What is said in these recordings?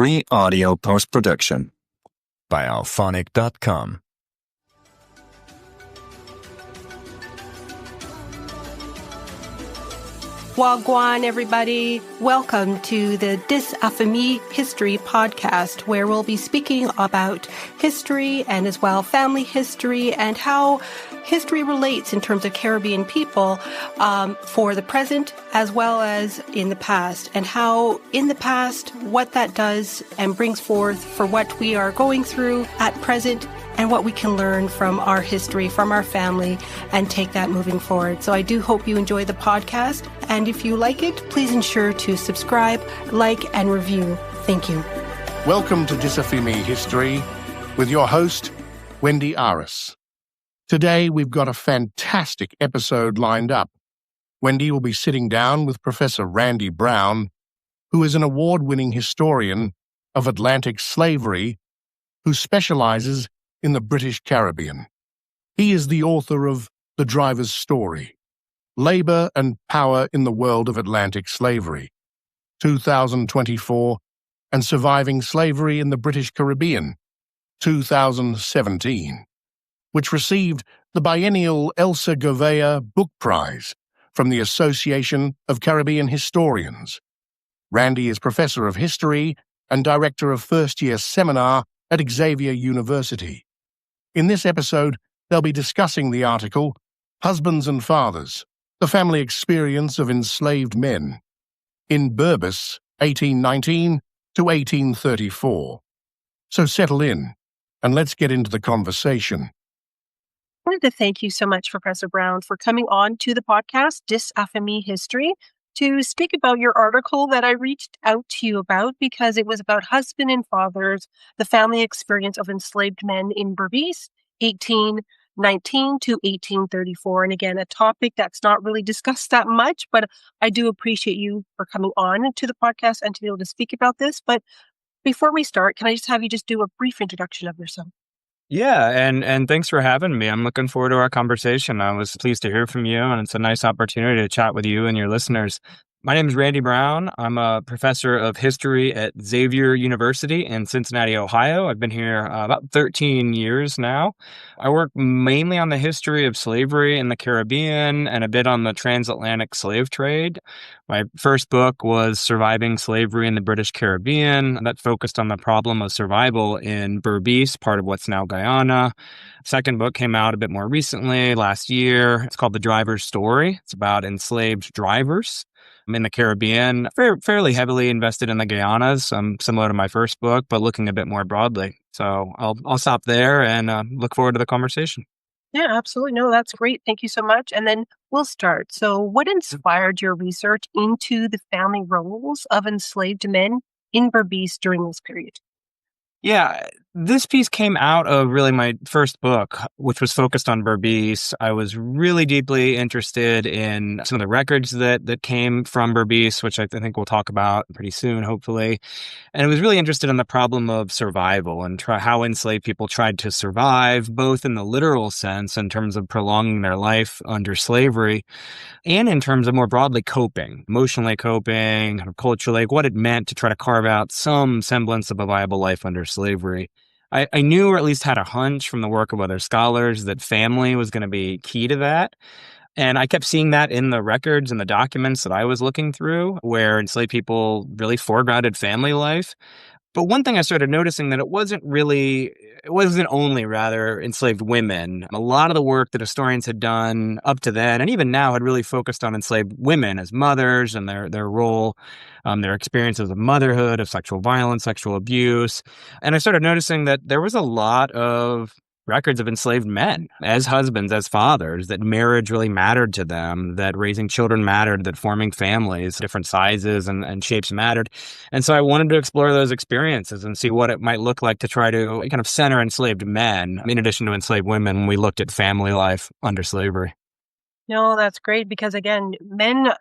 Free audio post-production by alphonic.com. Wagwan, everybody. Welcome to the Enslaved History podcast, where we'll be speaking about history and as well family history and how history relates in terms of Caribbean people for the present as well as in the past, and how in the past, what that does and brings forth for what we are going through at present and what we can learn from our history, from our family, and take that moving forward. So I do hope you enjoy the podcast. And if you like it, please ensure to subscribe, like, and review. Thank you. Welcome to Enslaved History with your host, Wendy Aris. Today, we've got a fantastic episode lined up. Wendy will be sitting down with Professor Randy Brown, who is an award-winning historian of Atlantic slavery who specializes in the British Caribbean. He is the author of The Driver's Story, Labor and Power in the World of Atlantic Slavery, 2024, and Surviving Slavery in the British Caribbean, 2017, which received the biennial Elsa Gouveia Book Prize from the Association of Caribbean Historians. Randy is Professor of History and Director of First-Year Seminar at Xavier University. In this episode, they'll be discussing the article, Husbands and Fathers, the Family Experience of Enslaved Men, in Berbice, 1819 to 1834. So settle in, and let's get into the conversation. I wanted to thank you so much, Professor Brown, for coming on to the podcast, Enslaved History, to speak about your article that I reached out to you about because it was about husband and fathers, the family experience of enslaved men in Berbice, 1819 to 1834. And again, a topic that's not really discussed that much, but I do appreciate you for coming on to the podcast and to be able to speak about this. But before we start, can I just have you just do a brief introduction of yourself? Yeah, and thanks for having me. I'm looking forward to our conversation. I was pleased to hear from you, and it's a nice opportunity to chat with you and your listeners. My name is Randy Brown. I'm a professor of history at Xavier University in Cincinnati, Ohio. I've been here about 13 years now. I work mainly on the history of slavery in the Caribbean and a bit on the transatlantic slave trade. My first book was Surviving Slavery in the British Caribbean. That focused on the problem of survival in Berbice, part of what's now Guyana. Second book came out a bit more recently, last year. It's called The Driver's Story. It's about enslaved drivers in the Caribbean, fairly heavily invested in the Guyanas, similar to my first book, but looking a bit more broadly. So I'll stop there and look forward to the conversation. Yeah, absolutely. No, that's great. Thank you so much. And then we'll start. So what inspired your research into the family roles of enslaved men in Berbice during this period? Yeah, this piece came out of really my first book, which was focused on Berbice. I was really deeply interested in some of the records that came from Berbice, which I think we'll talk about pretty soon, hopefully. And I was really interested in the problem of survival and how enslaved people tried to survive, both in the literal sense in terms of prolonging their life under slavery, and in terms of more broadly coping, emotionally coping, culturally, what it meant to try to carve out some semblance of a viable life under slavery. I knew, or at least had a hunch from the work of other scholars, that family was going to be key to that. And I kept seeing that in the records and the documents that I was looking through, where enslaved people really foregrounded family life. But one thing I started noticing that it wasn't only enslaved women. A lot of the work that historians had done up to then, and even now, had really focused on enslaved women as mothers and their role, their experiences of motherhood, of sexual violence, sexual abuse. And I started noticing that there was a lot of records of enslaved men as husbands, as fathers, that marriage really mattered to them, that raising children mattered, that forming families, different sizes and shapes mattered. And so I wanted to explore those experiences and see what it might look like to try to kind of center enslaved men, in addition to enslaved women, when we looked at family life under slavery. No, that's great because, again, men,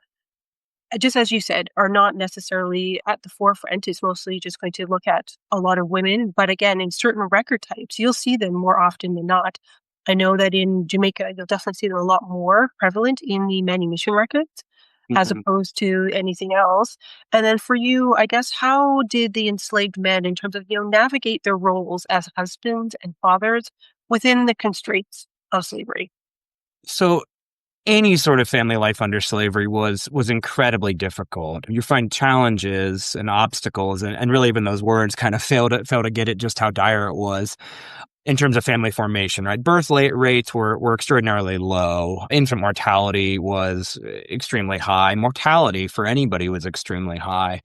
just as you said, are not necessarily at the forefront. It's mostly just going to look at a lot of women. But again, in certain record types, you'll see them more often than not. I know that in Jamaica, you'll definitely see them a lot more prevalent in the manumission records. as Mhm. opposed to anything else. And then for you, I guess, how did the enslaved men, in terms of, navigate their roles as husbands and fathers within the constraints of slavery? So any sort of family life under slavery was incredibly difficult. You find challenges and obstacles, and really even those words kind of fail to get it just how dire it was in terms of family formation. Right, birth rates were extraordinarily low. Infant mortality was extremely high. Mortality for anybody was extremely high.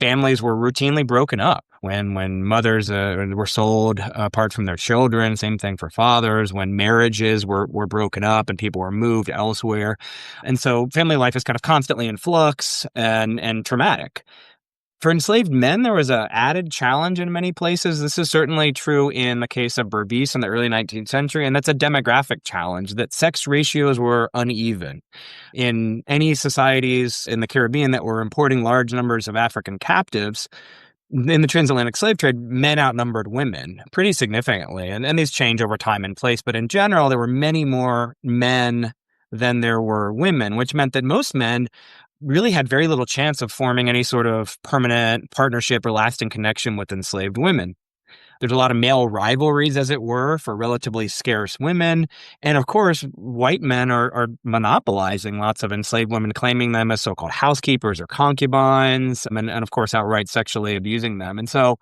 Families were routinely broken up when mothers were sold apart from their children. Same thing for fathers. When marriages were broken up and people were moved elsewhere, and so family life is kind of constantly in flux and traumatic. For enslaved men, there was a added challenge in many places. This is certainly true in the case of Berbice in the early 19th century, and that's a demographic challenge that sex ratios were uneven. In any societies in the Caribbean that were importing large numbers of African captives, in the transatlantic slave trade, men outnumbered women pretty significantly. And these change over time and place, but in general, there were many more men than there were women, which meant that most men really had very little chance of forming any sort of permanent partnership or lasting connection with enslaved women. There's a lot of male rivalries, as it were, for relatively scarce women. And of course, white men are monopolizing lots of enslaved women, claiming them as so called housekeepers or concubines, and of course, outright sexually abusing them. And so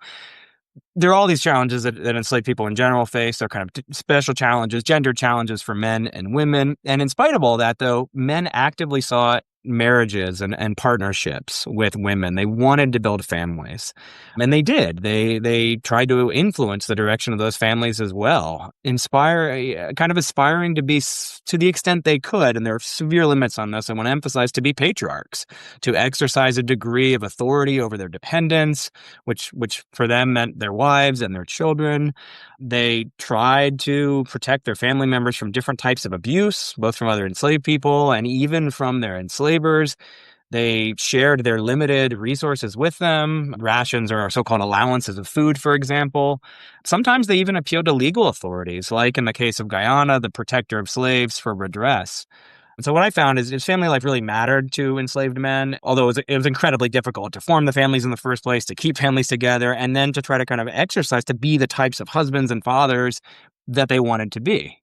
there are all these challenges that enslaved people in general face. They're kind of special challenges, gender challenges for men and women. And in spite of all that, though, men actively sought marriages and partnerships with women. They wanted to build families. And they did. They tried to influence the direction of those families as well, kind of aspiring to be, to the extent they could, and there are severe limits on this, I want to emphasize, to be patriarchs, to exercise a degree of authority over their dependents, which for them meant their wives and their children. They tried to protect their family members from different types of abuse, both from other enslaved people and even from their enslavers. They shared their limited resources with them, rations or so-called allowances of food, for example. Sometimes they even appealed to legal authorities, like in the case of Guyana, the protector of slaves, for redress. And so what I found is family life really mattered to enslaved men, although it was incredibly difficult to form the families in the first place, to keep families together, and then to try to kind of exercise to be the types of husbands and fathers that they wanted to be.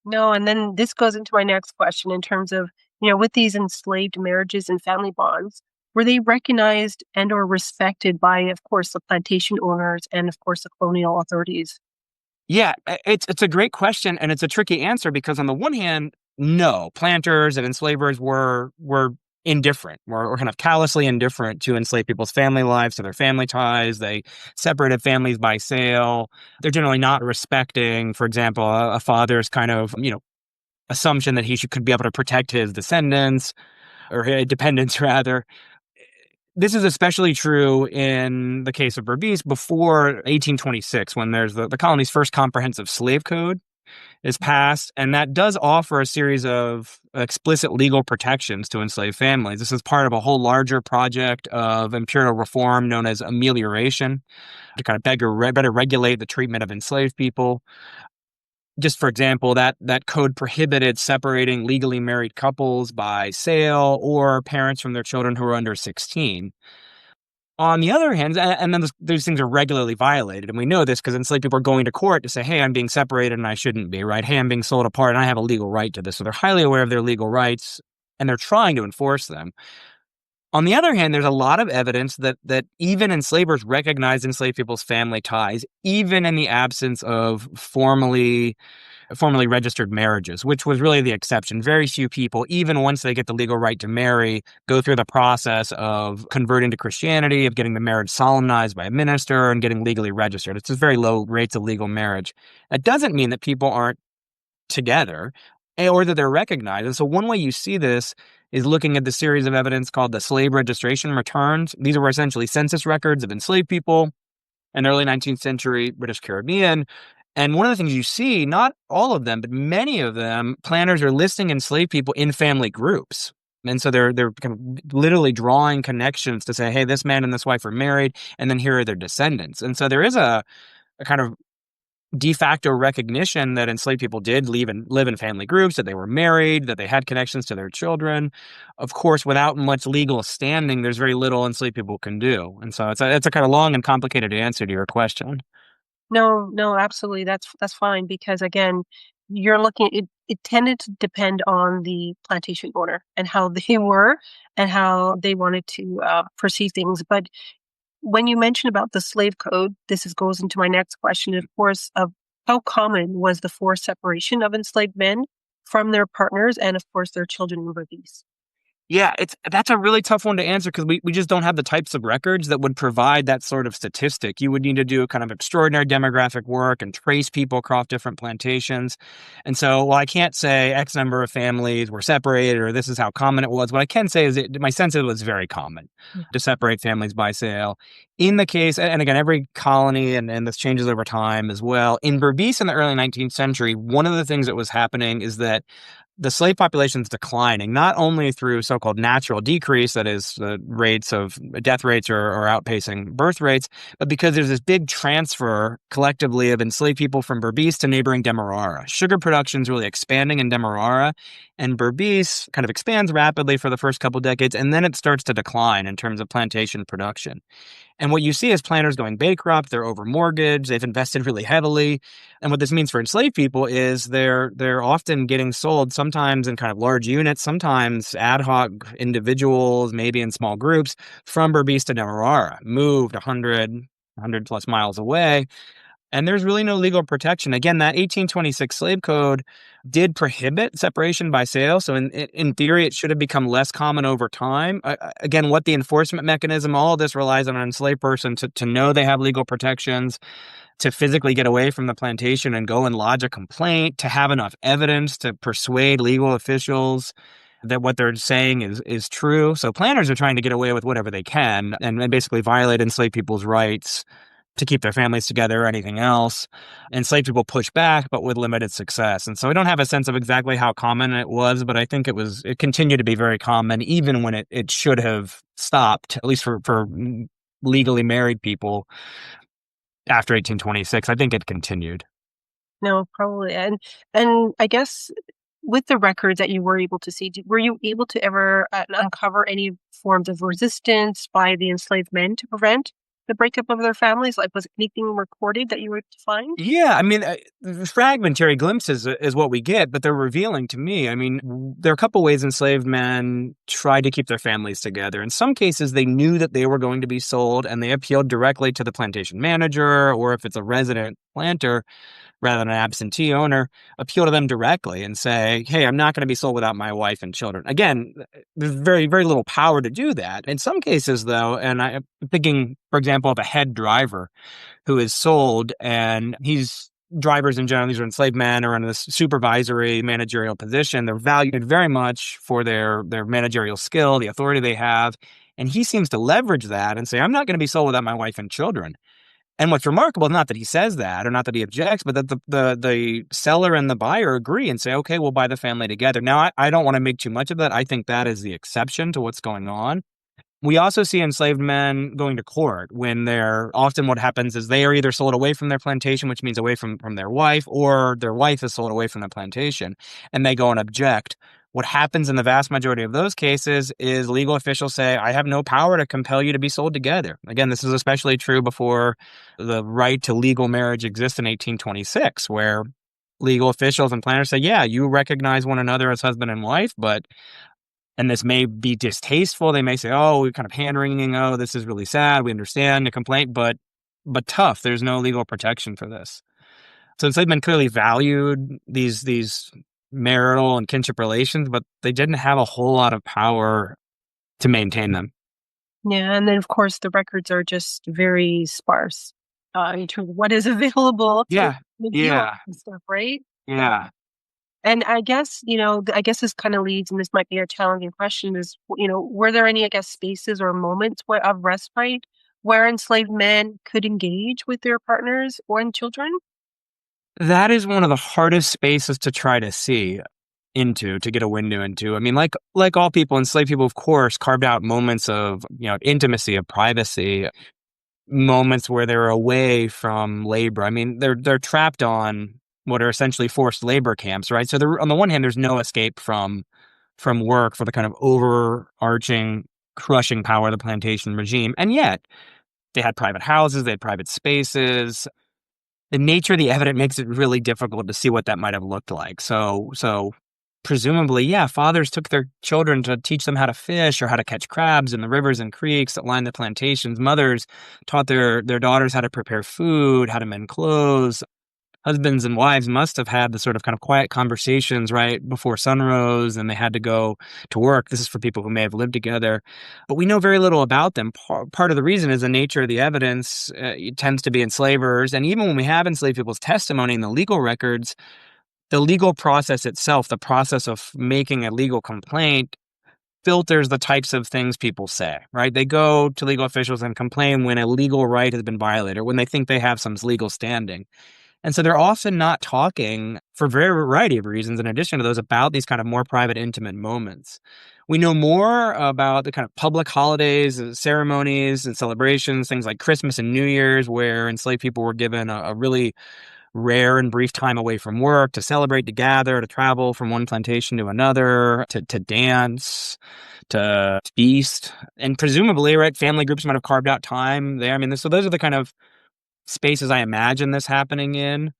No, and then this goes into my next question in terms of, with these enslaved marriages and family bonds, were they recognized and or respected by, of course, the plantation owners and, of course, the colonial authorities? Yeah, it's a great question, and it's a tricky answer because on the one hand, no, planters and enslavers were indifferent, were kind of callously indifferent to enslaved people's family lives, to their family ties. They separated families by sale. They're generally not respecting, for example, a father's kind of assumption that could be able to protect his descendants or his dependents rather. This is especially true in the case of Berbice before 1826, when there's the colony's first comprehensive slave code is passed, and that does offer a series of explicit legal protections to enslaved families. This is part of a whole larger project of imperial reform known as amelioration, to kind of better regulate the treatment of enslaved people. Just for example, that code prohibited separating legally married couples by sale or parents from their children who are under 16. On the other hand, and then those things are regularly violated, and we know this because enslaved people are going to court to say, hey, I'm being separated and I shouldn't be, right? Hey, I'm being sold apart and I have a legal right to this. So they're highly aware of their legal rights and they're trying to enforce them. On the other hand, there's a lot of evidence that even enslavers recognize enslaved people's family ties, even in the absence of formally registered marriages, which was really the exception. Very few people, even once they get the legal right to marry, go through the process of converting to Christianity, of getting the marriage solemnized by a minister, and getting legally registered. It's just very low rates of legal marriage. That doesn't mean that people aren't together or that they're recognized. And so one way you see this is looking at the series of evidence called the slave registration returns. These were essentially census records of enslaved people in early 19th century British Caribbean. And one of the things you see, not all of them, but many of them, planners are listing enslaved people in family groups. And so they're kind of literally drawing connections to say, hey, this man and this wife are married, and then here are their descendants. And so there is a kind of de facto recognition that enslaved people did live in family groups, that they were married, that they had connections to their children. Of course, without much legal standing, there's very little enslaved people can do. And so it's a kind of long and complicated answer to your question. No, no, absolutely. That's fine because again, you're looking it tended to depend on the plantation owner and how they were and how they wanted to perceive things. But when you mention about the slave code, goes into my next question, of course, of how common was the forced separation of enslaved men from their partners and, of course, their children and babies? Yeah, that's a really tough one to answer because we just don't have the types of records that would provide that sort of statistic. You would need to do kind of extraordinary demographic work and trace people across different plantations. And so, while I can't say X number of families were separated or this is how common it was, what I can say is my sense is it was very common to separate families by sale. In the case, and again, every colony and this changes over time as well. In Berbice in the early 19th century, one of the things that was happening is that the slave population is declining, not only through so-called natural decrease, that is, the death rates are outpacing birth rates, but because there's this big transfer collectively of enslaved people from Berbice to neighboring Demerara. Sugar production is really expanding in Demerara, and Berbice kind of expands rapidly for the first couple decades, and then it starts to decline in terms of plantation production. And what you see is planters going bankrupt, they're over-mortgaged, they've invested really heavily. And what this means for enslaved people is they're often getting sold, sometimes in kind of large units, sometimes ad hoc individuals, maybe in small groups, from Berbice to Demerara, moved 100 plus miles away. And there's really no legal protection. Again, that 1826 slave code did prohibit separation by sale. So in theory, it should have become less common over time. Again, what the enforcement mechanism, all of this relies on an enslaved person to know they have legal protections, to physically get away from the plantation and go and lodge a complaint, to have enough evidence to persuade legal officials that what they're saying is true. So planters are trying to get away with whatever they can and basically violate enslaved people's rights to keep their families together or anything else. Enslaved people push back, but with limited success. And so I don't have a sense of exactly how common it was, but I think it continued to be very common, even when it should have stopped, at least for legally married people after 1826. I think it continued. No, probably. And I guess with the records that you were able to see, were you able to ever uncover any forms of resistance by the enslaved men to prevent the breakup of their families? Like, was anything recorded that you were able to find? Yeah, I mean, fragmentary glimpses is what we get, but they're revealing to me. I mean, there are a couple ways enslaved men tried to keep their families together. In some cases, they knew that they were going to be sold, and they appealed directly to the plantation manager, or if it's a resident planter, rather than an absentee owner, appeal to them directly and say, hey, I'm not going to be sold without my wife and children. Again, there's very, very little power to do that. In some cases, though, and I'm thinking, for example, of a head driver who is sold, and drivers in general, these are enslaved men, are in this supervisory managerial position. They're valued very much for their managerial skill, the authority they have. And he seems to leverage that and say, I'm not going to be sold without my wife and children. And what's remarkable is not that he says that or not that he objects, but that the seller and the buyer agree and say, okay, we'll buy the family together. Now, I don't want to make too much of that. I think that is the exception to what's going on. We also see enslaved men going to court when often what happens is they are either sold away from their plantation, which means away from their wife, or their wife is sold away from the plantation, and they go and object. What happens in the vast majority of those cases is legal officials say, I have no power to compel you to be sold together. Again, this is especially true before the right to legal marriage exists in 1826, where legal officials and planners say, yeah, you recognize one another as husband and wife, and this may be distasteful. They may say, oh, we're kind of hand-wringing. Oh, this is really sad. We understand the complaint, but tough. There's no legal protection for this. So enslaved men clearly valued these marital and kinship relations, but they didn't have a whole lot of power to maintain them. Yeah, and then of course the records are just very sparse in terms of what is available to Yeah. and stuff, right? Yeah. And I guess, this kind of leads, and this might be a challenging question, is, were there any, spaces or moments of respite where enslaved men could engage with their partners or children? That is one of the hardest spaces to try to see to get a window into. I mean, like all people, enslaved people, of course, carved out moments of, intimacy, of privacy. moments where they're away from labor. I mean, they're trapped on what are essentially forced labor camps, right? So on the one hand, there's no escape from work for the kind of overarching crushing power of the plantation regime. And yet they had private houses, they had private spaces. The nature of the evidence makes it really difficult to see what that might have looked like. So presumably, yeah, fathers took their children to teach them how to fish or how to catch crabs in the rivers and creeks that line the plantations. Mothers taught their daughters how to prepare food, how to mend clothes. Husbands and wives must have had the sort of kind of quiet conversations right before sun rose, and they had to go to work. This is for people who may have lived together, but we know very little about them. Part of the reason is the nature of the evidence. It tends to be enslavers, and even when we have enslaved people's testimony in the legal records, the legal process itself, the process of making a legal complaint, filters the types of things people say, right? They go to legal officials and complain when a legal right has been violated, when they think they have some legal standing. And so they're often not talking for a variety of reasons, in addition to those, about these kind of more private, intimate moments. We know more about the kind of public holidays, ceremonies, and celebrations, things like Christmas and New Year's, where enslaved people were given a really rare and brief time away from work to celebrate, to gather, to travel from one plantation to another, to dance, to feast. And presumably, right, family groups might have carved out time there. I mean, so those are the kind of spaces I imagine this happening in.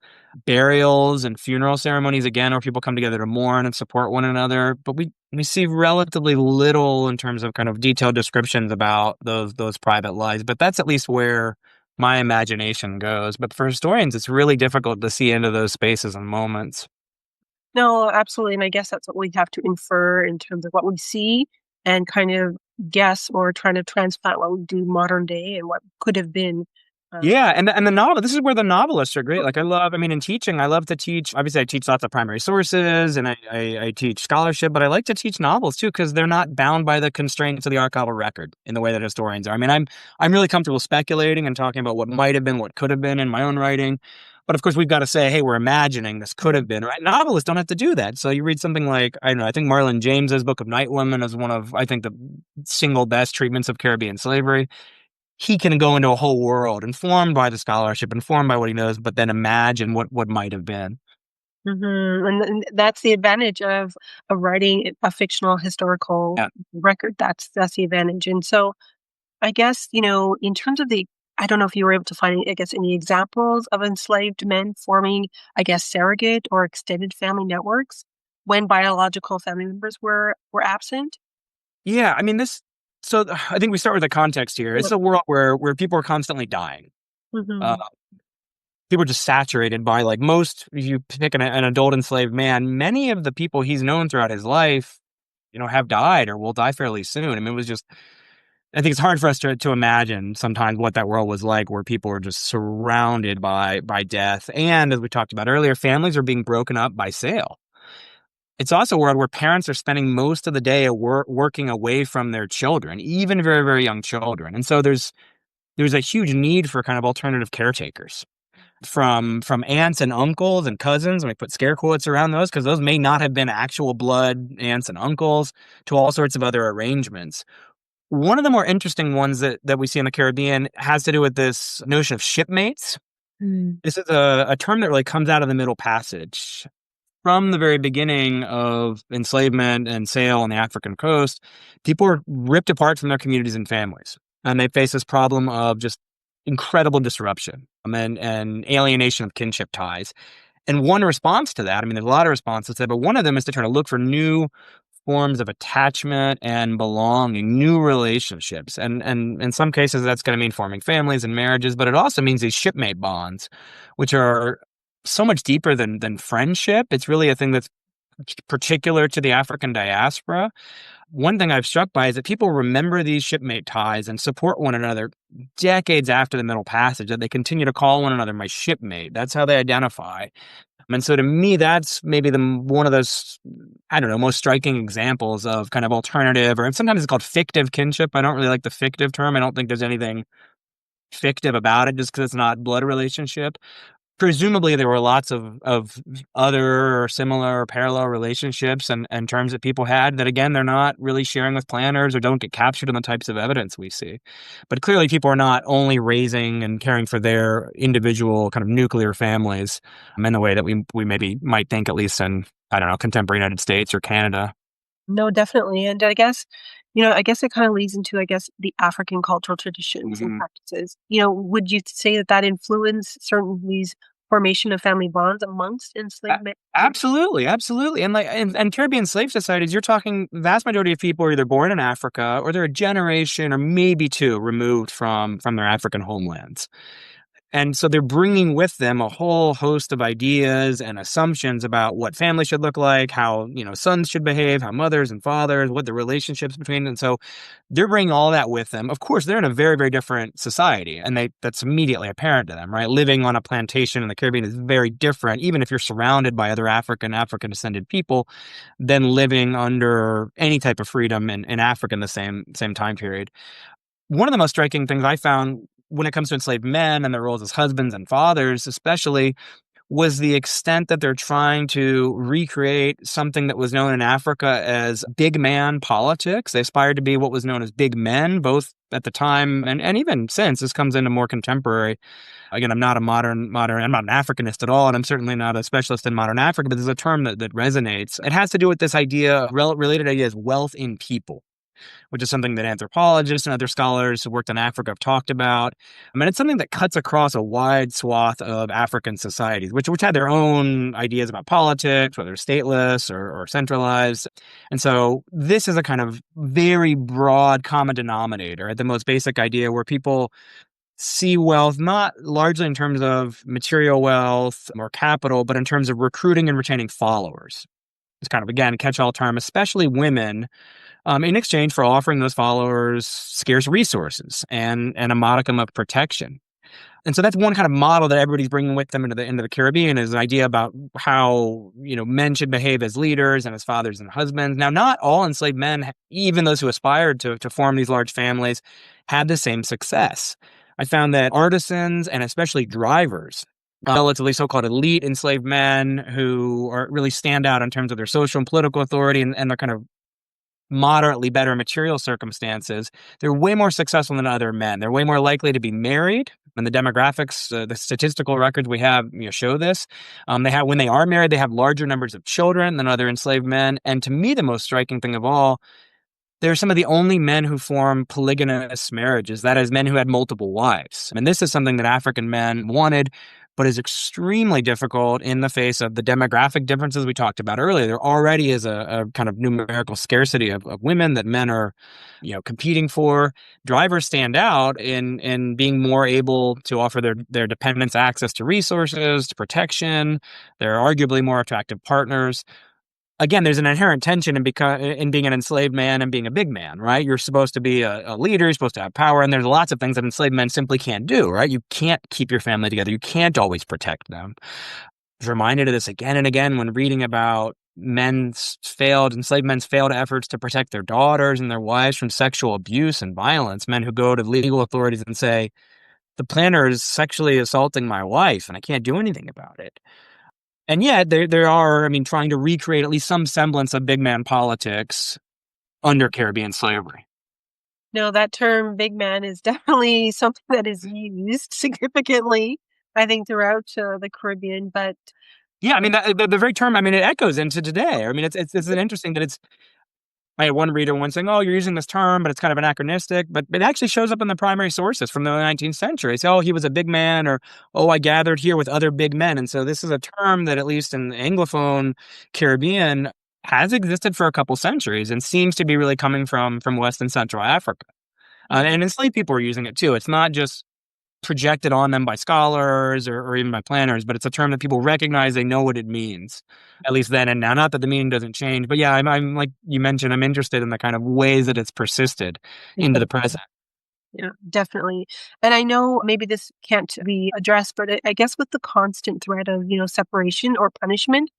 Burials and funeral ceremonies, again, where people come together to mourn and support one another. But we see relatively little in terms of kind of detailed descriptions about those private lives. But that's at least where my imagination goes. But for historians, it's really difficult to see into those spaces and moments. No, absolutely. And I guess that's what we have to infer in terms of what we see and kind of guess or trying to transplant what we do modern day and what could have been. Yeah, and the novel, this is where the novelists are great. Like I mean, in teaching, I love to teach. Obviously, I teach lots of primary sources and I teach scholarship, but I like to teach novels too because they're not bound by the constraints of the archival record in the way that historians are. I mean, I'm really comfortable speculating and talking about what might have been, what could have been in my own writing. But of course, we've got to say, hey, we're imagining this could have been, right? Novelists don't have to do that. So you read something like, I don't know, I think Marlon James's Book of Night Women is one of, I think, the single best treatments of Caribbean slavery. He can go into a whole world informed by the scholarship, informed by what he knows, but then imagine what might have been. And that's the advantage of writing a fictional historical record. That's the advantage. And so I guess, in terms of I don't know if you were able to find, I guess, any examples of enslaved men forming, I guess, surrogate or extended family networks when biological family members were absent. Yeah, I mean, so I think we start with the context here. It's a world where people are constantly dying. Mm-hmm. People are just saturated by, like, most, if you pick an adult enslaved man, many of the people he's known throughout his life, have died or will die fairly soon. I mean, it was just, I think it's hard for us to imagine sometimes what that world was like, where people are just surrounded by death. And as we talked about earlier, families are being broken up by sale. It's also a world where parents are spending most of the day working away from their children, even very, very young children. And so there's a huge need for kind of alternative caretakers, from aunts and uncles and cousins, and we put scare quotes around those because those may not have been actual blood aunts and uncles, to all sorts of other arrangements. One of the more interesting ones that we see in the Caribbean has to do with this notion of shipmates. This is a term that really comes out of the Middle Passage. From the very beginning of enslavement and sale on the African coast, people were ripped apart from their communities and families. And they face this problem of just incredible disruption and alienation of kinship ties. And one response to that, I mean, there's a lot of responses to that, but one of them is to try to look for new forms of attachment and belonging, new relationships. And in some cases, that's going to mean forming families and marriages, but it also means these shipmate bonds, which are so much deeper than friendship. It's really a thing that's particular to the African diaspora. One thing I've struck by is that people remember these shipmate ties and support one another decades after the Middle Passage, that they continue to call one another my shipmate. That's how they identify. And so to me, that's maybe one of those, I don't know, most striking examples of kind of alternative, or sometimes it's called fictive kinship. I don't really like the fictive term. I don't think there's anything fictive about it just because it's not blood relationship. presumably there were lots of other or similar or parallel relationships and terms that people had that, again, they're not really sharing with planners or don't get captured in the types of evidence we see. But clearly people are not only raising and caring for their individual kind of nuclear families in the way that we maybe might think, at least in, I don't know, contemporary United States or Canada. No, definitely. And I guess it kind of leads into, the African cultural traditions and Mhm. practices. Would you say that influenced certain these formation of family bonds amongst A enslaved men? Absolutely, absolutely, and, and Caribbean slave societies, you're talking vast majority of people are either born in Africa or they're a generation or maybe 2 removed from their African homelands. And so they're bringing with them a whole host of ideas and assumptions about what family should look like, how, sons should behave, how mothers and fathers, what the relationships between. And so they're bringing all that with them. Of course, they're in a very, very different society, and that's immediately apparent to them, right? Living on a plantation in the Caribbean is very different, even if you're surrounded by other African descended people, than living under any type of freedom in Africa in the same time period. One of the most striking things I found when it comes to enslaved men and their roles as husbands and fathers, especially, was the extent that they're trying to recreate something that was known in Africa as big man politics. They aspired to be what was known as big men, both at the time and even since. This comes into more contemporary. Again, I'm not a modern, I'm not an Africanist at all, and I'm certainly not a specialist in modern Africa, but there's a term that resonates. It has to do with this idea, related idea, is wealth in people, which is something that anthropologists and other scholars who worked in Africa have talked about. I mean, it's something that cuts across a wide swath of African societies, which had their own ideas about politics, whether stateless or centralized. And so this is a kind of very broad common denominator at the most basic idea, where people see wealth not largely in terms of material wealth or capital, but in terms of recruiting and retaining followers. It's kind of, again, catch-all term, especially women, in exchange for offering those followers scarce resources and a modicum of protection. And so that's one kind of model that everybody's bringing with them into the Caribbean, is an idea about how, men should behave as leaders and as fathers and husbands. Now, not all enslaved men, even those who aspired to form these large families, had the same success. I found that artisans and especially drivers, relatively so-called elite enslaved men who really stand out in terms of their social and political authority and their kind of moderately better material circumstances, they're way more successful than other men. They're way more likely to be married, and the demographics, the statistical records we have, show this. When they are married, they have larger numbers of children than other enslaved men. And to me, the most striking thing of all, they're some of the only men who form polygamous marriages, that is, men who had multiple wives. I mean, this is something that African men wanted, but is extremely difficult in the face of the demographic differences we talked about earlier. There already is a kind of numerical scarcity of women that men are, competing for. Drivers stand out in being more able to offer their dependents access to resources, to protection. They're arguably more attractive partners. Again, there's an inherent tension in being an enslaved man and being a big man, right? You're supposed to be a leader, you're supposed to have power, and there's lots of things that enslaved men simply can't do, right? You can't keep your family together. You can't always protect them. I was reminded of this again and again when reading about enslaved men's failed efforts to protect their daughters and their wives from sexual abuse and violence. Men who go to legal authorities and say, the planner is sexually assaulting my wife and I can't do anything about it. And yet, there are, trying to recreate at least some semblance of big man politics under Caribbean slavery. No, that term "big man" is definitely something that is used significantly, I think, throughout the Caribbean. But Yeah, the very term, it echoes into today. It's an interesting that it's. I had one reader once saying, "Oh, you're using this term, but it's kind of anachronistic." But it actually shows up in the primary sources from the 19th century. Say, "Oh, he was a big man," or "Oh, I gathered here with other big men." And so this is a term that, at least in the Anglophone Caribbean, has existed for a couple centuries and seems to be really coming from West and Central Africa. And enslaved people are using it too. It's not just projected on them by scholars or even by planners, but it's a term that people recognize. They know what it means, at least then and now. Not that the meaning doesn't change, but yeah, I'm like you mentioned, I'm interested in the kind of ways that it's persisted into the present. yeah, definitely. And I know maybe this can't be addressed, but I guess with the constant threat of, separation or punishment,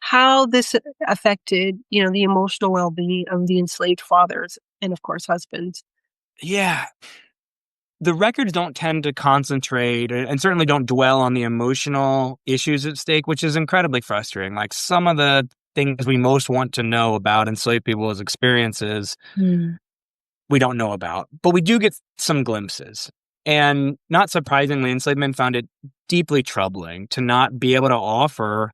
how this affected, the emotional well-being of the enslaved fathers and, of course, husbands. Yeah. the records don't tend to concentrate and certainly don't dwell on the emotional issues at stake, which is incredibly frustrating. Like some of the things we most want to know about enslaved people's experiences, we don't know about, but we do get some glimpses. And not surprisingly, enslaved men found it deeply troubling to not be able to offer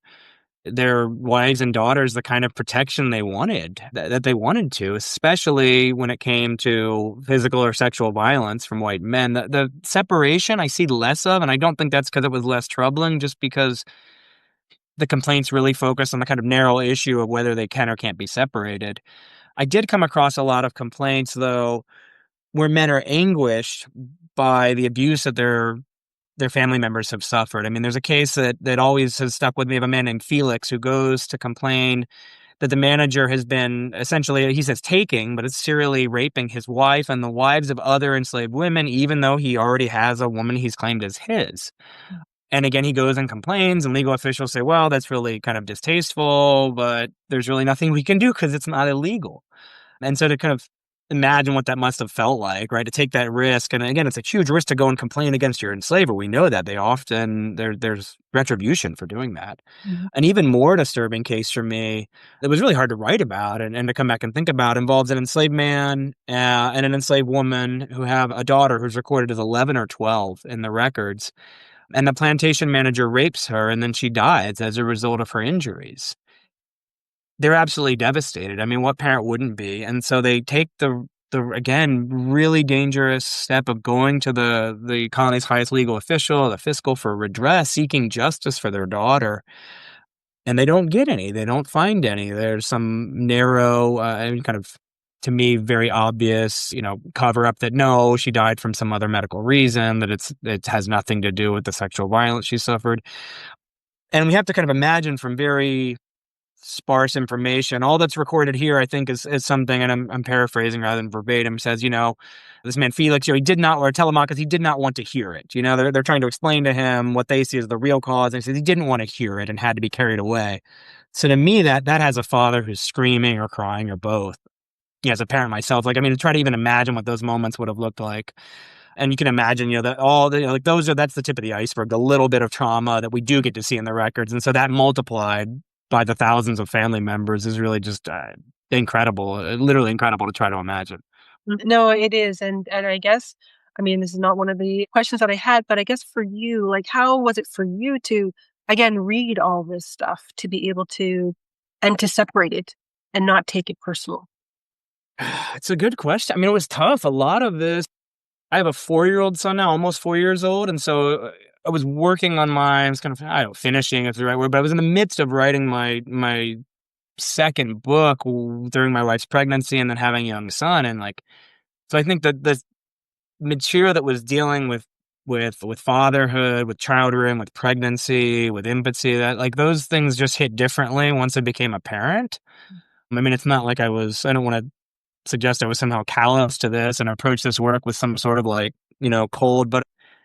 their wives and daughters the kind of protection they wanted, that they wanted to, especially when it came to physical or sexual violence from white men. The separation I see less of, and I don't think that's because it was less troubling, just because the complaints really focus on the kind of narrow issue of whether they can or can't be separated. I did come across a lot of complaints, though, where men are anguished by the abuse that their family members have suffered. I mean, there's a case that always has stuck with me of a man named Felix who goes to complain that the manager has been essentially, he says taking, but it's serially raping his wife and the wives of other enslaved women, even though he already has a woman he's claimed as his. And again, he goes and complains, and legal officials say, well, that's really kind of distasteful, but there's really nothing we can do because it's not illegal. And so to kind of imagine what that must have felt like, right? To take that risk. And again, it's a huge risk to go and complain against your enslaver. We know that there's retribution for doing that. An even more disturbing case for me that was really hard to write about and to come back and think about involves an enslaved man and an enslaved woman who have a daughter who's recorded as 11 or 12 in the records. And the plantation manager rapes her and then she dies as a result of her injuries. They're absolutely devastated. I mean, what parent wouldn't be? And so they take the again, really dangerous step of going to the colony's highest legal official, the fiscal, for redress, seeking justice for their daughter. And they don't get any. They don't find any. There's some narrow, kind of, to me, very obvious, cover up that no, she died from some other medical reason, that it has nothing to do with the sexual violence she suffered. And we have to kind of imagine from very sparse information. All that's recorded here, I think, is something, and I'm paraphrasing rather than verbatim, says, this man Felix, he did not, or Telemachus, he did not want to hear it. They're trying to explain to him what they see as the real cause, and he says he didn't want to hear it and had to be carried away. So to me, that has a father who's screaming or crying or both. Yeah, as a parent myself, to try to even imagine what those moments would have looked like. And you can imagine, that all the, that's the tip of the iceberg, the little bit of trauma that we do get to see in the records. And so that multiplied by the thousands of family members is really just incredible, literally incredible to try to imagine. No, it is. And I guess, this is not one of the questions that I had, but I guess for you, how was it for you to, again, read all this stuff, to be able to, and to separate it and not take it personal? It's a good question. It was tough. A lot of this, I have a 4-year-old son now, almost 4 years old. And so I was working on I was kind of, I don't know, finishing is the right word, but I was in the midst of writing my second book during my wife's pregnancy and then having a young son. And so I think that the material that was dealing with fatherhood, with childhood, with pregnancy, with infancy, that those things just hit differently once I became a parent. It's not like I don't want to suggest I was somehow callous to this and approach this work with some sort of cold, but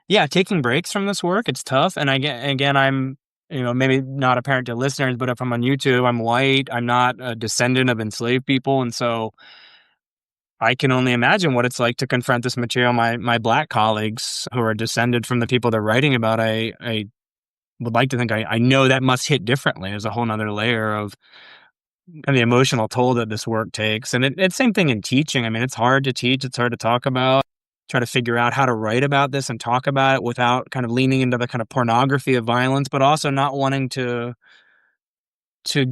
yeah, taking breaks from this work, it's tough. And again, I'm, maybe not apparent to listeners, but if I'm on YouTube, I'm white, I'm not a descendant of enslaved people. And so I can only imagine what it's like to confront this material. My Black colleagues who are descended from the people they're writing about, I would like to think I know that must hit differently. There's a whole nother layer of and the emotional toll that this work takes. And it's same thing in teaching. It's hard to teach. It's hard to talk about, try to figure out how to write about this and talk about it without kind of leaning into the kind of pornography of violence, but also not wanting to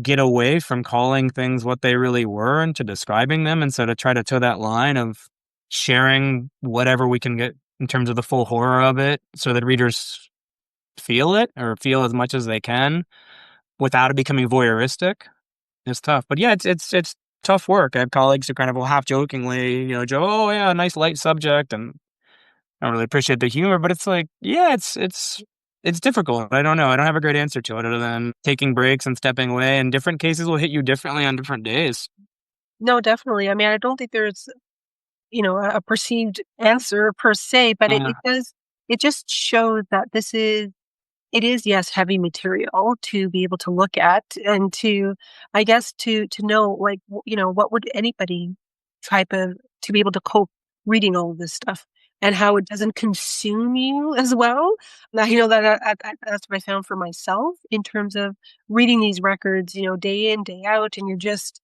get away from calling things what they really were and to describing them. And so to try to toe that line of sharing whatever we can get in terms of the full horror of it so that readers feel it or feel as much as they can without it becoming voyeuristic. It's tough, but yeah, it's tough work. I have colleagues who kind of will half jokingly, Joe, oh yeah, nice light subject, and I don't really appreciate the humor, but it's it's difficult. I don't know. I don't have a great answer to it other than taking breaks and stepping away, and different cases will hit you differently on different days. No, definitely. I don't think there's, a perceived answer per se, but it does, it just shows that it is, yes, heavy material to be able to look at and to, I guess, to know, what would anybody to be able to cope reading all of this stuff. and how it doesn't consume you as well. Now, that's what I found for myself in terms of reading these records, day in, day out, and you're just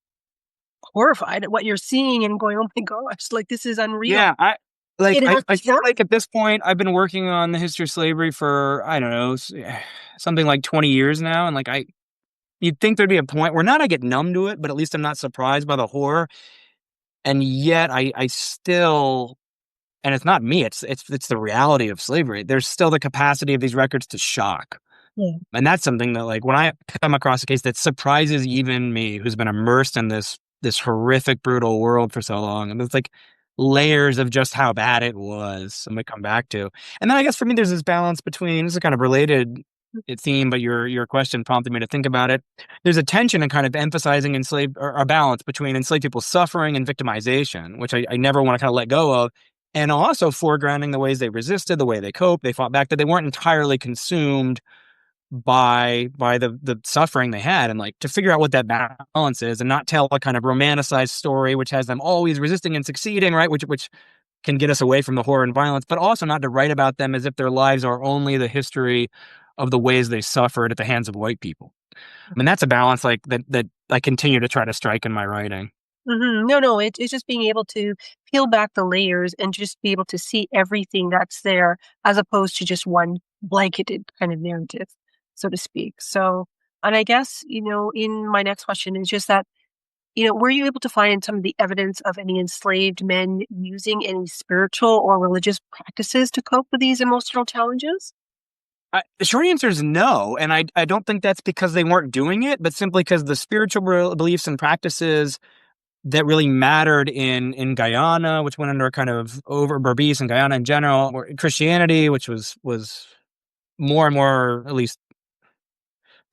horrified at what you're seeing and going, "Oh my gosh, like this is unreal." Yeah, It has I feel yeah. like at this point I've been working on the history of slavery for, I don't know, something like 20 years now, and you'd think there'd be a point where not I get numb to it, but at least I'm not surprised by the horror. And yet I still, and it's not me, it's the reality of slavery. There's still the capacity of these records to shock. Yeah. And that's something that, like, when I come across a case that surprises even me, who's been immersed in this horrific, brutal world for so long, and it's like layers of just how bad it was. I'm gonna come back to, and then I guess for me, there's this balance between, this is kind of related theme, but your question prompted me to think about it. There's a tension in kind of emphasizing enslaved, or a balance between enslaved people's suffering and victimization, which I never want to kind of let go of, and also foregrounding the ways they resisted, the way they coped, they fought back, that they weren't entirely consumed by the suffering they had, and like to figure out what that balance is and not tell a kind of romanticized story which has them always resisting and succeeding, right, which can get us away from the horror and violence, but also not to write about them as if their lives are only the history of the ways they suffered at the hands of white people. I mean, that's a balance like that I continue to try to strike in my writing. No, it's just being able to peel back the layers and just be able to see everything that's there as opposed to just one blanketed kind of narrative, so to speak. So, and I guess, in my next question is just that, were you able to find some of the evidence of any enslaved men using any spiritual or religious practices to cope with these emotional challenges? The short answer is no, and I don't think that's because they weren't doing it, but simply because the spiritual beliefs and practices that really mattered in Guyana, which went under a kind of over Berbice and Guyana in general, or Christianity, which was more and more, at least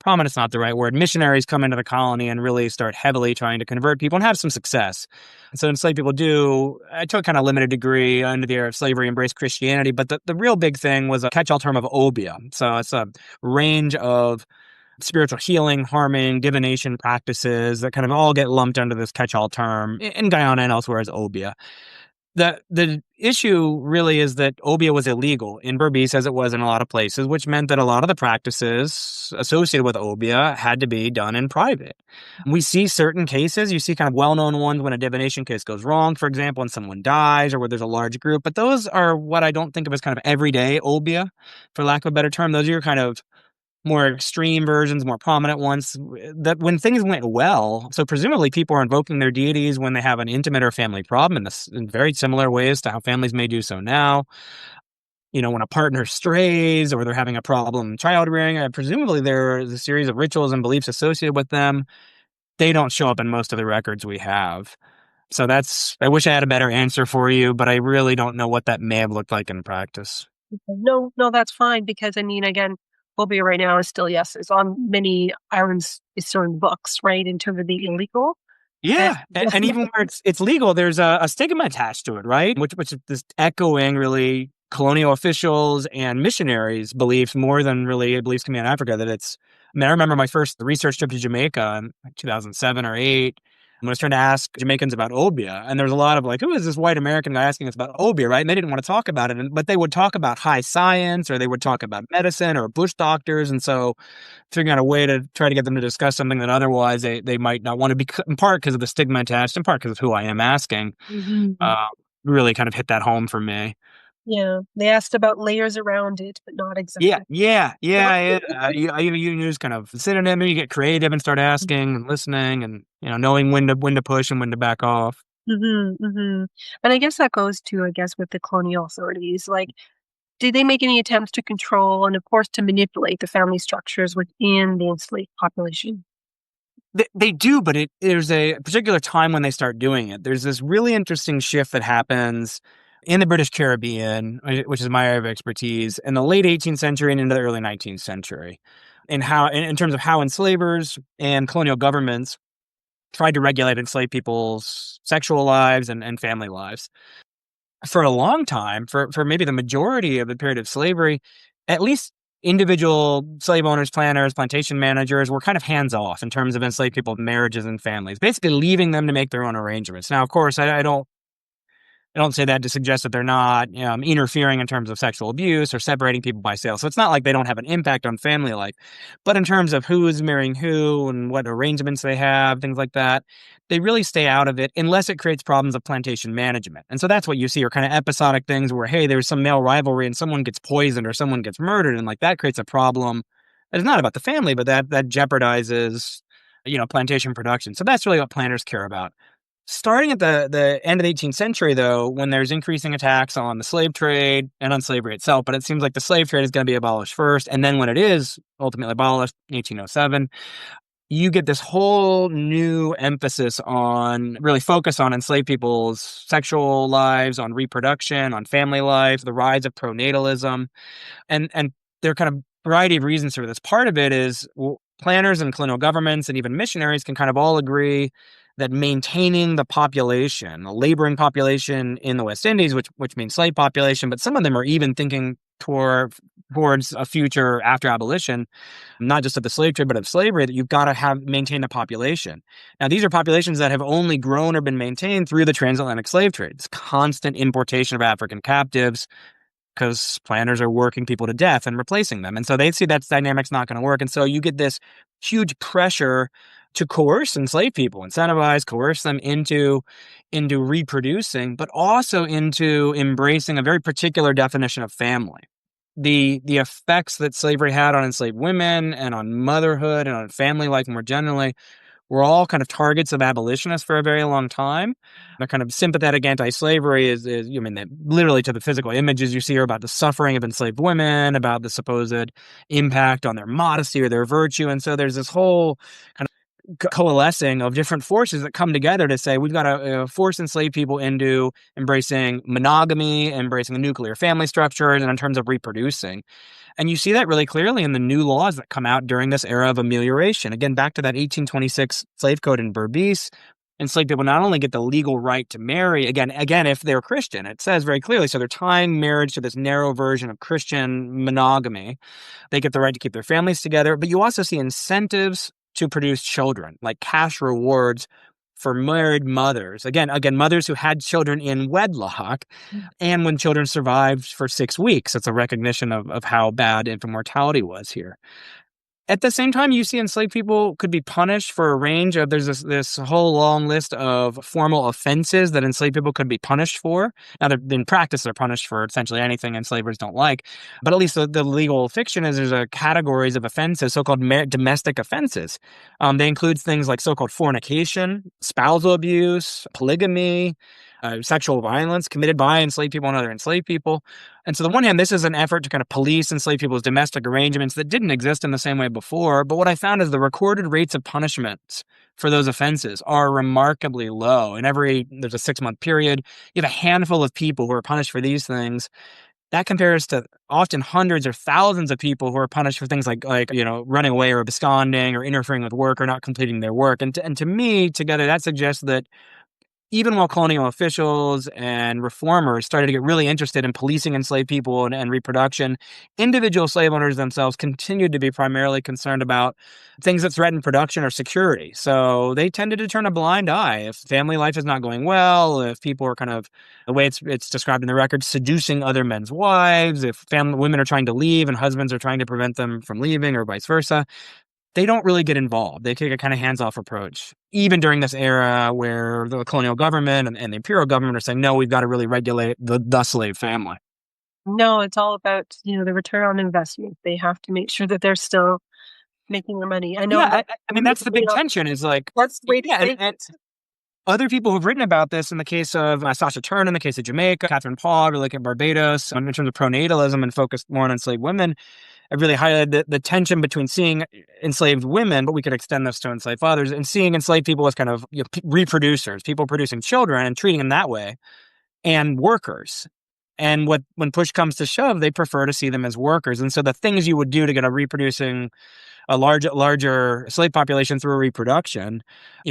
prominent's not the right word. Missionaries come into the colony and really start heavily trying to convert people and have some success. And so enslaved people do, to a kind of limited degree, under the era of slavery, embrace Christianity. But the real big thing was a catch-all term of obia. So it's a range of spiritual healing, harming, divination practices that kind of all get lumped under this catch-all term in Guyana and elsewhere as obia. The issue really is that obia was illegal in Berbice, as it was in a lot of places, which meant that a lot of the practices associated with obia had to be done in private. We see certain cases, you see kind of well-known ones when a divination case goes wrong, for example, when someone dies or where there's a large group, but those are what I don't think of as kind of everyday obia, for lack of a better term. Those are your kind of more extreme versions, more prominent ones, that when things went well, so presumably people are invoking their deities when they have an intimate or family problem in very similar ways to how families may do so now. When a partner strays or they're having a problem child rearing, presumably there's a series of rituals and beliefs associated with them. They don't show up in most of the records we have. So I wish I had a better answer for you, but I really don't know what that may have looked like in practice. No, that's fine because, I mean, again, phobia right now is still, yes, it's on many islands, it's still in books, right, in terms of the illegal. And Yeah, and even where it's legal, there's a stigma attached to it, right? Which is this echoing really colonial officials and missionaries' beliefs more than really beliefs coming out of Africa. That it's, I mean, I remember my first research trip to Jamaica in 2007 or 8. When I was trying to ask Jamaicans about obia, and there was a lot of like, who is this white American guy asking us about obia, right? And they didn't want to talk about it, but they would talk about high science, or they would talk about medicine or bush doctors, and so figuring out a way to try to get them to discuss something that otherwise they might not want to be, in part because of the stigma attached, in part because of who I am asking, really kind of hit that home for me. Yeah, they asked about layers around it, but not Yeah, exactly. You use kind of synonym, and you get creative and start asking and listening, and knowing when to push and when to back off. And I guess that goes to, I guess, with the colonial authorities. Like, did they make any attempts to control and, of course, to manipulate the family structures within the enslaved population? They do, but there's a particular time when they start doing it. There's this really interesting shift that happens in the British Caribbean, which is my area of expertise, in the late 18th century and into the early 19th century, in terms of how enslavers and colonial governments tried to regulate enslaved people's sexual lives and family lives. For a long time, for maybe the majority of the period of slavery, at least individual slave owners, planters, plantation managers were kind of hands off in terms of enslaved people's marriages and families, basically leaving them to make their own arrangements. Now, of course, I don't I don't say that to suggest that they're not interfering in terms of sexual abuse or separating people by sale. So it's not like they don't have an impact on family life. But in terms of who is marrying who and what arrangements they have, things like that, they really stay out of it unless it creates problems of plantation management. And so that's what you see are kind of episodic things where, hey, there's some male rivalry and someone gets poisoned or someone gets murdered. And like that creates a problem. It's not about the family, but that jeopardizes, plantation production. So that's really what planters care about. Starting at the end of the 18th century, though, when there's increasing attacks on the slave trade and on slavery itself, but it seems like the slave trade is going to be abolished first. And then when it is ultimately abolished, 1807, you get this whole new emphasis on really focus on enslaved people's sexual lives, on reproduction, on family life, the rise of pronatalism. And there are kind of variety of reasons for this. Part of it is planners and colonial governments and even missionaries can kind of all agree that maintaining the population, the laboring population in the West Indies, which means slave population, but some of them are even thinking towards a future after abolition, not just of the slave trade, but of slavery, that you've got to maintain the population. Now, these are populations that have only grown or been maintained through the transatlantic slave trade. It's constant importation of African captives, because planners are working people to death and replacing them. And so they see that dynamic's not going to work. And so you get this huge pressure to coerce enslaved people, incentivize, coerce them into reproducing, but also into embracing a very particular definition of family. The effects that slavery had on enslaved women and on motherhood and on family life more generally were all kind of targets of abolitionists for a very long time. They're kind of sympathetic anti-slavery is literally to the physical images you see are about the suffering of enslaved women, about the supposed impact on their modesty or their virtue. And so there's this whole kind of coalescing of different forces that come together to say we've got to force enslaved people into embracing monogamy, embracing the nuclear family structures, and in terms of reproducing. And you see that really clearly in the new laws that come out during this era of amelioration. Again, back to that 1826 slave code in Berbice, enslaved people not only get the legal right to marry, again, if they're Christian, it says very clearly, so they're tying marriage to this narrow version of Christian monogamy. They get the right to keep their families together, but you also see incentives to produce children, like cash rewards for married mothers. Again, mothers who had children in wedlock, and when children survived for 6 weeks. It's a recognition of how bad infant mortality was here. At the same time, you see enslaved people could be punished for a range of, there's this whole long list of formal offenses that enslaved people could be punished for. Now, in practice, they're punished for essentially anything enslavers don't like. But at least the legal fiction is there's a categories of offenses, so-called domestic offenses. They include things like so-called fornication, spousal abuse, polygamy, sexual violence committed by enslaved people and other enslaved people. And so on the one hand, this is an effort to kind of police enslaved people's domestic arrangements that didn't exist in the same way before. But what I found is the recorded rates of punishments for those offenses are remarkably low. There's a 6-month period. You have a handful of people who are punished for these things. That compares to often hundreds or thousands of people who are punished for things like running away or absconding or interfering with work or not completing their work. And to me, together, that suggests that even while colonial officials and reformers started to get really interested in policing enslaved people and reproduction, individual slave owners themselves continued to be primarily concerned about things that threatened production or security. So they tended to turn a blind eye. If family life is not going well, if people are kind of, the way it's described in the record, seducing other men's wives, if women are trying to leave and husbands are trying to prevent them from leaving or vice versa, they don't really get involved. They take a kind of hands-off approach, even during this era where the colonial government and the imperial government are saying, no, we've got to really regulate the slave family. No, it's all about, the return on investment. They have to make sure that they're still making their money. I know. Yeah, that's the big tension is like, that's the way and other people who've written about this, in the case of Sasha Turner, in the case of Jamaica, Catherine Paul, really like at Barbados, in terms of pronatalism and focused more on enslaved women, have really highlighted the tension between seeing enslaved women, but we could extend this to enslaved fathers, and seeing enslaved people as kind of reproducers, people producing children and treating them that way, and workers. And when push comes to shove, they prefer to see them as workers. And so the things you would do to get a reproducing a larger slave population through reproduction,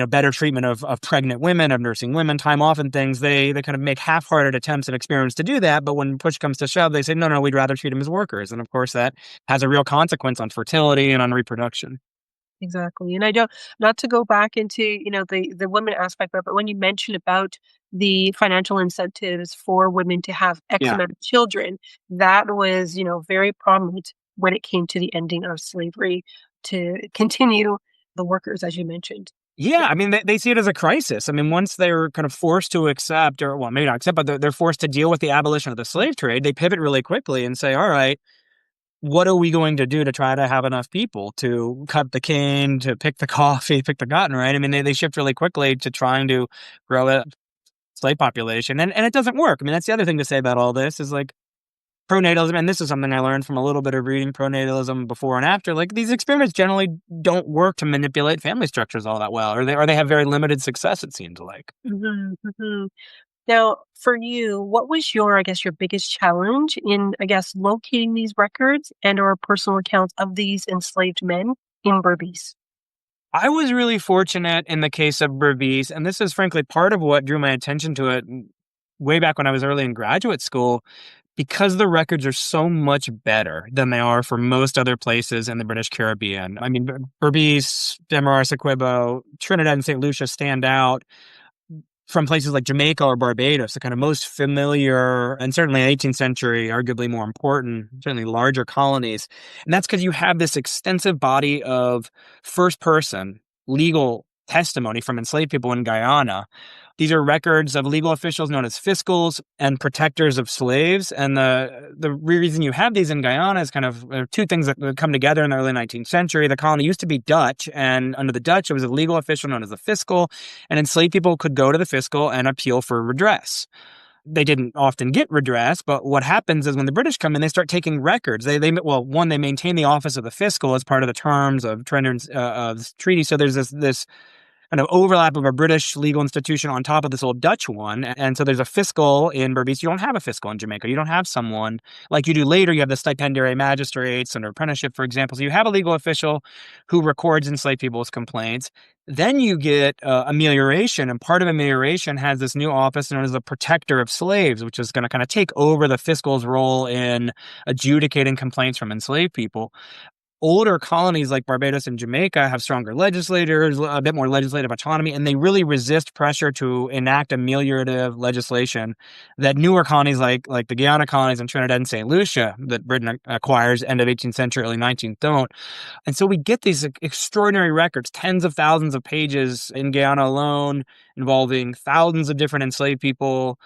better treatment of pregnant women, of nursing women, time off and things, they kind of make half-hearted attempts and experiments to do that. But when push comes to shove, they say, no, we'd rather treat them as workers. And of course, that has a real consequence on fertility and on reproduction. Exactly. And I don't, not to go back into, the women aspect of it, but when you mention about the financial incentives for women to have X Yeah. amount of children, that was, very prominent when it came to the ending of slavery to continue the workers, as you mentioned. Yeah, I mean, they see it as a crisis. I mean, once they're kind of forced to accept, or well, maybe not accept, but they're forced to deal with the abolition of the slave trade, they pivot really quickly and say, all right, what are we going to do to try to have enough people to cut the cane, to pick the coffee, pick the cotton, right? I mean, they shift really quickly to trying to grow a slave population. And it doesn't work. I mean, that's the other thing to say about all this is like pronatalism, and this is something I learned from a little bit of reading pronatalism before and after. Like these experiments generally don't work to manipulate family structures all that well, or they have very limited success, it seems like. Mhm, mhm. Now, for you, what was your, I guess, your biggest challenge in, I guess, locating these records and or personal accounts of these enslaved men in Berbice? I was really fortunate in the case of Berbice, and this is frankly part of what drew my attention to it way back when I was early in graduate school, because the records are so much better than they are for most other places in the British Caribbean. I mean, Berbice, Demerara, Essequibo, Trinidad, and St. Lucia stand out from places like Jamaica or Barbados, the kind of most familiar and certainly 18th century, arguably more important, certainly larger colonies. And that's because you have this extensive body of first person legal testimony from enslaved people in Guyana. These are records of legal officials known as fiscals and protectors of slaves. And the reason you have these in Guyana is kind of two things that come together in the early 19th century. The colony used to be Dutch, and under the Dutch, it was a legal official known as the fiscal, and enslaved people could go to the fiscal and appeal for redress. They didn't often get redress, but what happens is when the British come in, they start taking records. Well, one, they maintain the office of the fiscal as part of the terms of treaty. So there's this kind of overlap of a British legal institution on top of this old Dutch one. And so there's a fiscal in Berbice. You don't have a fiscal in Jamaica. You don't have someone like you do later. You have the stipendiary magistrates under apprenticeship, for example. So you have a legal official who records enslaved people's complaints. Then you get amelioration, and part of amelioration has this new office known as the protector of slaves, which is going to kind of take over the fiscal's role in adjudicating complaints from enslaved people. Older colonies like Barbados and Jamaica have stronger legislators, a bit more legislative autonomy, and they really resist pressure to enact ameliorative legislation that newer colonies like the Guyana colonies in Trinidad and St. Lucia that Britain acquires end of 18th century, early 19th don't. And so we get these extraordinary records, tens of thousands of pages in Guyana alone, involving thousands of different enslaved people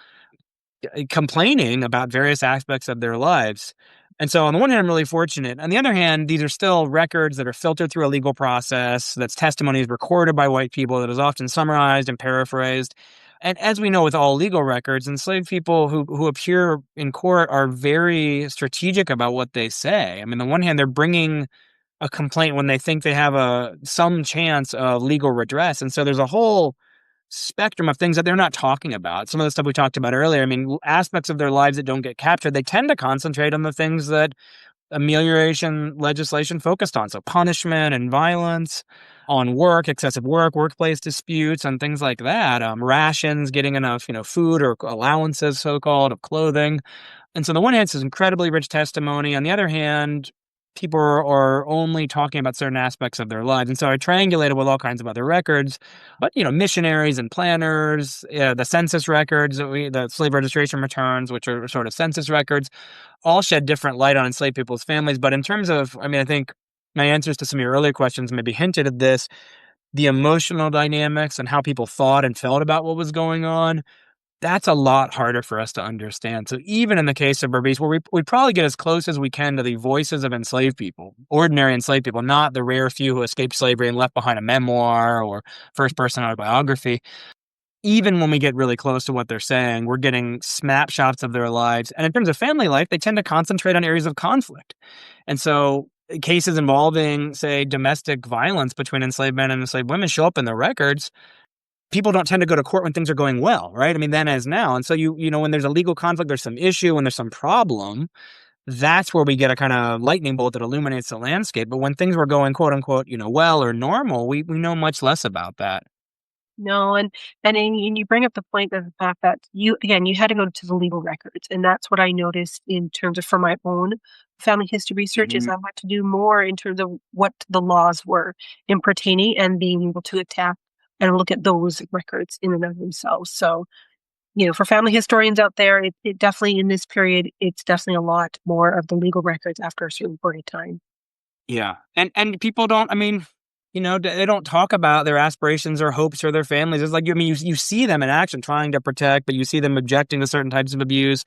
complaining about various aspects of their lives. And so on the one hand, I'm really fortunate. On the other hand, these are still records that are filtered through a legal process, that's testimonies recorded by white people, that is often summarized and paraphrased. And as we know with all legal records, enslaved people who appear in court are very strategic about what they say. I mean, on the one hand, they're bringing a complaint when they think they have some chance of legal redress. And so there's a whole spectrum of things that they're not talking about. Some of the stuff we talked about earlier, I mean, aspects of their lives that don't get captured, they tend to concentrate on the things that amelioration legislation focused on. So punishment and violence, on work, excessive work, workplace disputes, and things like that. Rations, getting enough, food or allowances, so-called, of clothing. And so on the one hand, it's incredibly rich testimony. On the other hand, people are only talking about certain aspects of their lives. And so I triangulated with all kinds of other records, but, missionaries and planners, the census records, the slave registration returns, which are sort of census records, all shed different light on enslaved people's families. But in terms of, I think my answers to some of your earlier questions maybe hinted at this, the emotional dynamics and how people thought and felt about what was going on, that's a lot harder for us to understand. So even in the case of Berbice, where we probably get as close as we can to the voices of enslaved people, ordinary enslaved people, not the rare few who escaped slavery and left behind a memoir or first-person autobiography. Even when we get really close to what they're saying, we're getting snapshots of their lives. And in terms of family life, they tend to concentrate on areas of conflict. And so cases involving, say, domestic violence between enslaved men and enslaved women show up in the records. People don't tend to go to court when things are going well, right? I mean, then as now. And so when there's a legal conflict, there's some issue, when there's some problem, that's where we get a kind of lightning bolt that illuminates the landscape. But when things were going, quote unquote, well or normal, we know much less about that. No, and you bring up the point of the fact that you had to go to the legal records, and that's what I noticed in terms of for my own family history research is I had to do more in terms of what the laws were in pertaining and being able to attack and look at those records in and of themselves. So for family historians out there, it definitely in this period, it's definitely a lot more of the legal records after a certain point of time. Yeah. And people don't, I mean, they don't talk about their aspirations or hopes for their families. It's like, you see them in action trying to protect, but you see them objecting to certain types of abuse.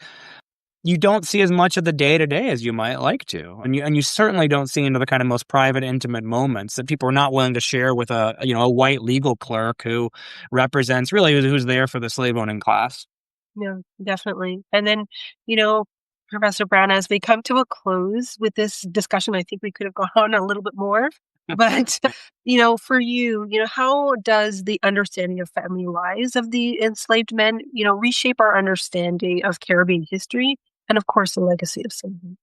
You don't see as much of the day-to-day as you might like to. And you certainly don't see into the kind of most private, intimate moments that people are not willing to share with a white legal clerk who represents really who's there for the slave-owning class. Yeah, definitely. And then, Professor Brown, as we come to a close with this discussion, I think we could have gone on a little bit more. But, for you, how does the understanding of family lives of the enslaved men, reshape our understanding of Caribbean history and, of course, the legacy of slavery?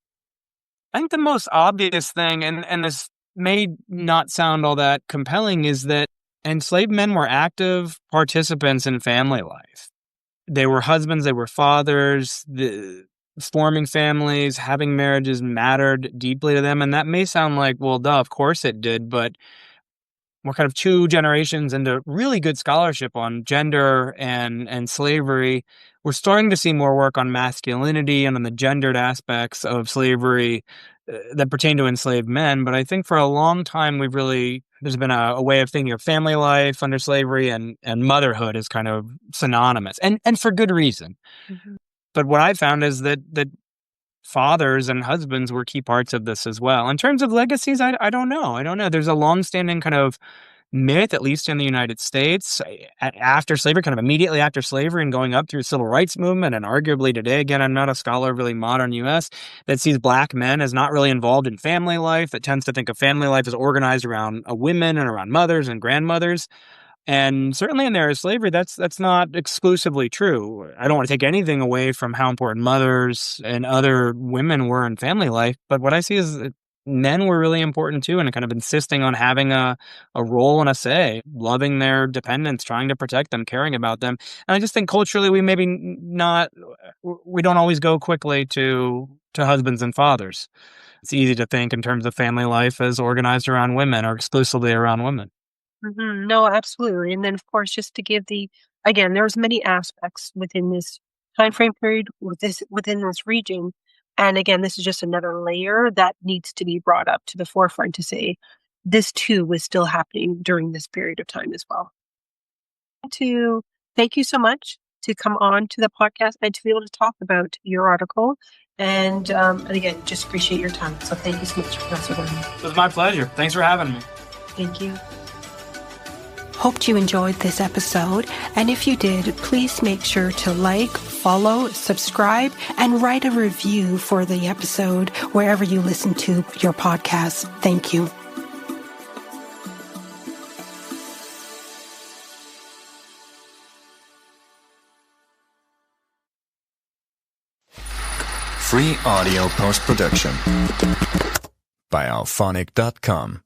I think the most obvious thing, and this may not sound all that compelling, is that enslaved men were active participants in family life. They were husbands, they were fathers, forming families, having marriages mattered deeply to them. And that may sound like, well, duh, of course it did, but we're kind of 2 generations into really good scholarship on gender and slavery. We're starting to see more work on masculinity and on the gendered aspects of slavery that pertain to enslaved men. But I think for a long time, there's been a way of thinking of family life under slavery and motherhood is kind of synonymous, and for good reason. Mm-hmm. But what I found is that fathers and husbands were key parts of this as well. In terms of legacies, I don't know. There's a longstanding kind of myth, at least in the United States, after slavery, kind of immediately after slavery and going up through the civil rights movement, and arguably today, again, I'm not a scholar of really modern U.S., that sees Black men as not really involved in family life, that tends to think of family life as organized around women and around mothers and grandmothers. And certainly in the era of slavery, that's not exclusively true. I don't want to take anything away from how important mothers and other women were in family life, but what I see is that men were really important too, and kind of insisting on having a role and a say, loving their dependents, trying to protect them, caring about them. And I just think culturally we we don't always go quickly to husbands and fathers. It's easy to think in terms of family life as organized around women or exclusively around women. Mm-hmm. No, absolutely. And then, of course, just to give again, there's many aspects within this time frame period within this region. And again, this is just another layer that needs to be brought up to the forefront to say this too was still happening during this period of time as well. To thank you so much to come on to the podcast and to be able to talk about your article. And again, just appreciate your time. So thank you so much, Professor Bernie. It was my pleasure. Thanks for having me. Thank you. Hoped you enjoyed this episode, and if you did, please make sure to like, follow, subscribe, and write a review for the episode wherever you listen to your podcasts. Thank you. Free audio post-production by alphonic.com.